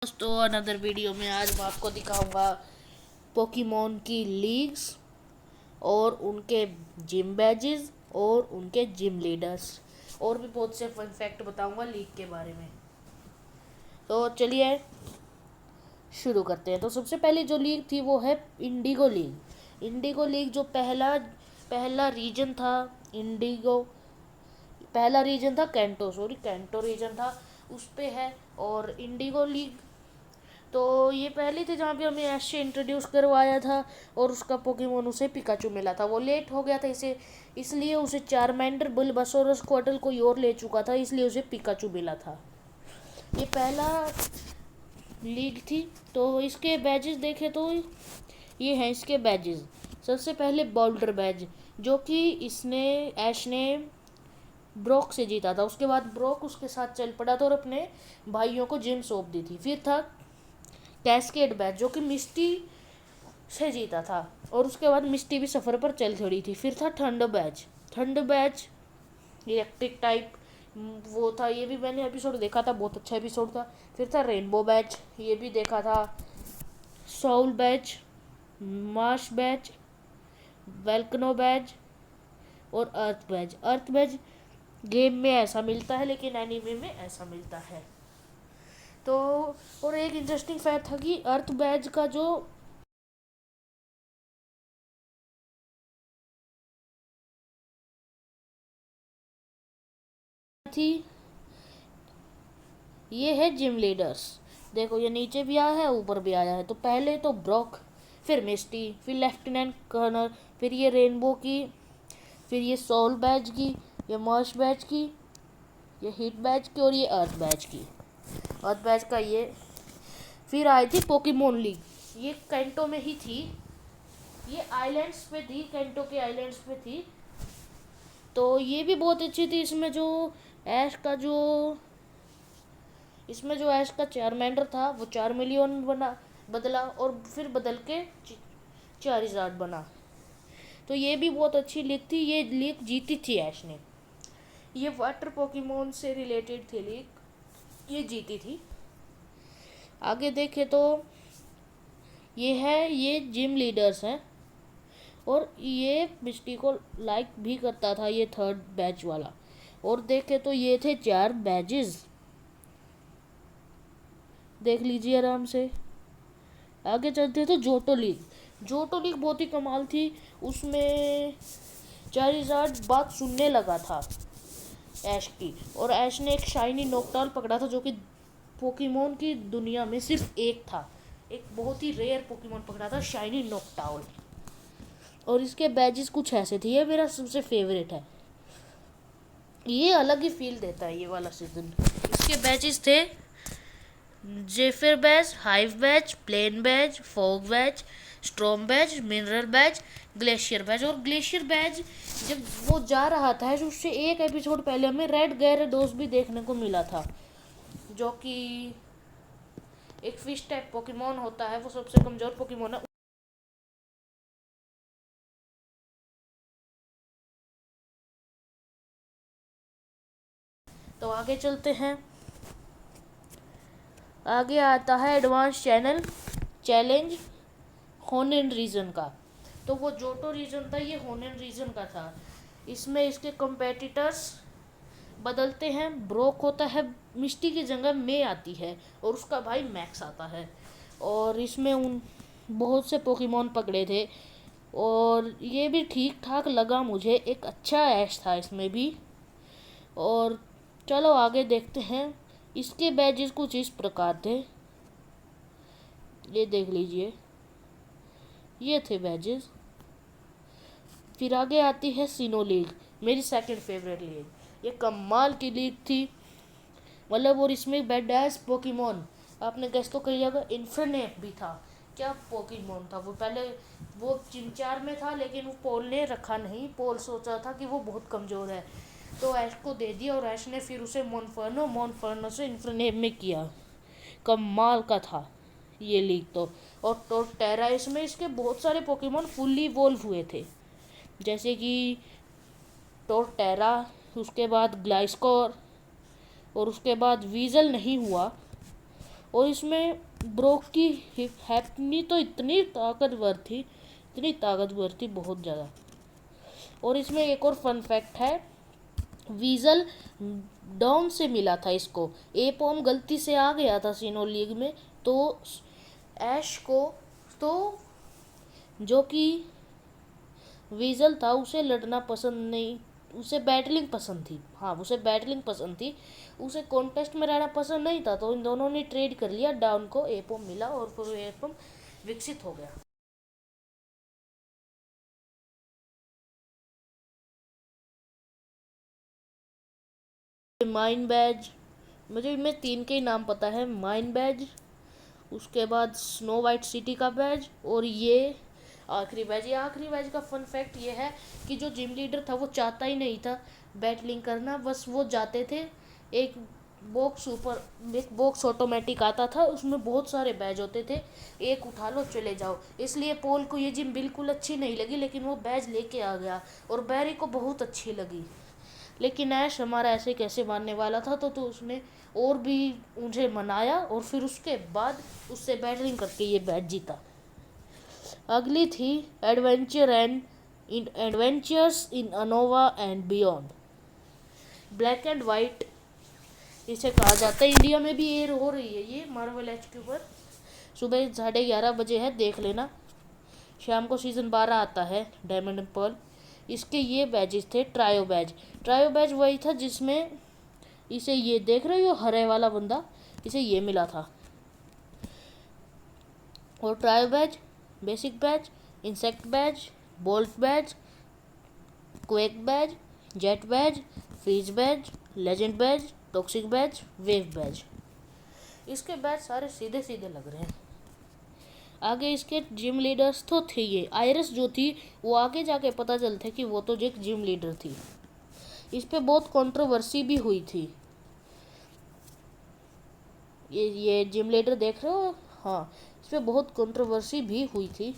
दोस्तों another video में आज मैं आपको दिखाऊंगा पोकेमॉन की लीग्स और उनके जिम बैजेस और उनके जिम लीडर्स और भी बहुत से फन फैक्ट बताऊंगा लीग के बारे में। तो चलिए शुरू करते हैं। तो सबसे पहली जो लीग थी वो है इंडिगो लीग। इंडिगो लीग जो पहला पहला रीजन था इंडिगो पहला रीजन था कैंटो रीजन था उस पे है। और इंडिगो लीग तो ये पहली थी जहाँ पे हमें ऐश से इंट्रोड्यूस करवाया था और उसका पोकेमोन उसे पिकाचू मिला था। वो लेट हो गया था इसे इसलिए उसे चारमेंडर बुलबासोर स्क्वाटल कोई और ले चुका था, इसलिए उसे पिकाचू मिला था। ये पहला लीग थी। तो इसके बैजेस देखे तो ये हैं इसके बैजेस। सबसे पहले बाउल्डर बैज जो कि इसने ऐश ने ब्रोक से जीता था। उसके बाद ब्रोक उसके साथ चल पड़ा था और अपने भाइयों को जिम सौंप दी थी। फिर था कैस्केड बैच जो कि मिस्टी से जीता था और उसके बाद मिस्टी भी सफ़र पर चल खड़ी थी। फिर था ठंड बैच इलेक्ट्रिक टाइप वो था, ये भी मैंने एपिसोड देखा था, बहुत अच्छा एपिसोड था। फिर था रेनबो बैच, ये भी देखा था। Soul Badge, Marsh Badge, Volcano Badge और अर्थ बैच गेम में ऐसा मिलता है लेकिन एनीमे में ऐसा मिलता है। तो और एक इंटरेस्टिंग फैक्ट था कि अर्थ बैच का जो थी ये है जिम लीडर्स। देखो ये नीचे भी आया है ऊपर भी आया है। तो पहले तो ब्रॉक, फिर मिस्टी, फिर लेफ्टिनेंट कर्नल, फिर ये रेनबो की, फिर ये सोल बैच की, ये मर्श बैच की, ये हिट बैच की और ये अर्थ बैच की। अर्थ बैच का ये फिर आई थी पोकेमोन लीग। ये कैंटो में ही थी, ये आइलैंड्स पे थी, कैंटो के आइलैंड्स पे थी। तो ये भी बहुत अच्छी थी। ऐश का जो इसमें जो ऐश का चारमेंडर था वो 4 मिलियन बदला और फिर बदल के चारिज़ार्ड बना। तो ये भी बहुत अच्छी लीग थी। ये लीग जीती थी ऐश ने। ये वाटर पोकेमोन से रिलेटेड थी लीग, ये जीती थी। आगे देखे तो ये जिम लीडर्स हैं और ये मिस्टी को लाइक भी करता था ये थर्ड बैच वाला। और देखे तो ये थे 4 बैजेस, देख लीजिए आराम से। आगे चलते तो जोटो लीग बहुत ही कमाल थी। उसमें चारिज़ार्ड बात सुनने लगा था ऐश की और ऐश ने एक शाइनी नोक्टाल पकड़ा था जो कि पोकेमोन की दुनिया में सिर्फ एक था। एक बहुत ही रेयर पोकेमोन पकड़ा था शाइनी नोक्टाल। और इसके बैजेस कुछ ऐसे थे, ये मेरा सबसे फेवरेट है। ये अलग ही फील देता है ये वाला सीजन। इसके बैजेस थे Zephyr Badge, Hive Badge, Plain Badge, Fog Badge, Storm Badge, Mineral Badge, Glacier Badge. और ग्लेशियर बैच जब वो जा रहा था उससे एक एपिसोड पहले हमें रेड गैराडोस भी देखने को मिला था जो कि एक फिश टाइप पोकेमोन होता है, वो सबसे कमजोर पोकेमोन है। तो आगे चलते हैं। आगे आता है एडवांस चैलेंज होनेन रीजन का। तो वो जोटो रीजन था, ये होनेन रीजन का था। इसमें इसके कंपेटिटर्स बदलते हैं। ब्रोक होता है, मिस्टी की जगह में आती है और उसका भाई मैक्स आता है। और इसमें उन बहुत से पोकेमोन पकड़े थे और ये भी ठीक ठाक लगा मुझे, एक अच्छा ऐश था इसमें भी। और चलो आगे देखते हैं। इसके बैजेस कुछ इस प्रकार थे, ये देख लीजिए, ये थे बैजेस। फिर आगे आती है सिनो लीग, मेरी सेकंड फेवरेट लीग। ये कमाल की लीग थी मतलब। और इसमें बेडास पोकेमोन, आपने गेस तो करिएगा, इन्फिनेट भी था। क्या पोकेमोन था वो! पहले वो चिंचार में था लेकिन वो पोल ने रखा नहीं। पोल सोचा था कि वो बहुत कमज़ोर है तो ऐश को दे दिया और ऐश ने फिर उसे मोनफर्नो से इन्फिनेट में किया। कमाल का था ये लीग तो। और टोरटेरा, इसमें इसके बहुत सारे पोकेमोन फुल्ली इवोल्व हुए थे जैसे कि टोरटेरा, उसके बाद ग्लाइस्कोर और उसके बाद वीजल नहीं हुआ और इसमें ब्रोक की हैपनी तो इतनी ताकतवर थी बहुत ज़्यादा। और इसमें एक और फन फैक्ट है, वीजल डॉन से मिला था इसको। एपॉम गलती से आ गया था सीनो लीग में, तो ऐश को, तो जो कि वीजल था उसे लड़ना पसंद नहीं, उसे बैटलिंग पसंद थी। हाँ, उसे बैटलिंग पसंद थी, उसे कॉन्टेस्ट में रहना पसंद नहीं था। तो इन दोनों ने ट्रेड कर लिया, डाउन को एपॉम मिला और फिर एपॉम विकसित हो गया। माइन बैज, मैं 3 के ही नाम पता है, माइन बैज, उसके बाद स्नो वाइट सिटी का बैज, और ये आखिरी बैज। ये आखिरी बैज का फन फैक्ट ये है कि जो जिम लीडर था वो चाहता ही नहीं था बैटलिंग करना, बस वो जाते थे। एक एक बॉक्स ऑटोमेटिक आता था, उसमें बहुत सारे बैज होते थे, एक उठा लो चले जाओ। इसलिए पॉल को ये जिम बिल्कुल अच्छी नहीं लगी, लेकिन वो बैज लेके आ गया और बैरी को बहुत अच्छी लगी। लेकिन ऐश हमारा ऐसे कैसे मानने वाला था, तो उसने और भी मुझे मनाया और फिर उसके बाद उससे बैटलिंग करके ये मैच जीता। अगली थी adventures in ANOVA and beyond. Black and white इसे कहा जाता है। इंडिया में भी एयर हो रही है ये मार्वल HQ पर। सुबह 11:30 बजे है, देख लेना। शाम को सीज़न 12 आता है, डायमंड एंड पर्ल। इसके ये बैजेस थे, ट्रायो बैज। ट्रायो बैज वही था जिसमें इसे, ये देख रहे हो हरे वाला बंदा, इसे ये मिला था। और trio badge, basic badge, insect badge, bolt badge, quake badge, jet badge, freeze badge, legend badge, toxic badge, wave badge. इसके बैज सारे सीधे सीधे लग रहे हैं। आगे इसके जिम लीडर्स तो थे। ये आयरस जो थी वो आगे जाके पता चलता कि वो तो एक जिम लीडर थी। इस पे बहुत कंट्रोवर्सी भी हुई थी। ये जिम लीडर देख रहे हो, हाँ, इस पे बहुत कंट्रोवर्सी भी हुई थी।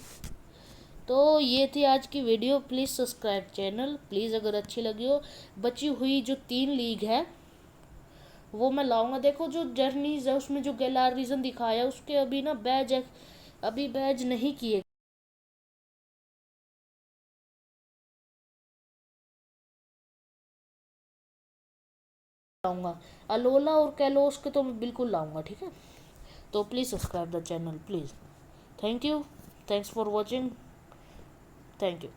तो ये थी आज की video. Please subscribe channel please, अगर अच्छी लगी हो। बची हुई जो 3 लीग है वो मैं लाऊंगा। देखो जो जर्नीज है उसमें जो गैलार रीजन दिखाया उसके अभी ना बैज नहीं किए लाऊंगा। अलोला और कैलोस के तो मैं बिल्कुल लाऊंगा, ठीक है। तो please subscribe the channel please. Thank you, thanks for watching, thank you.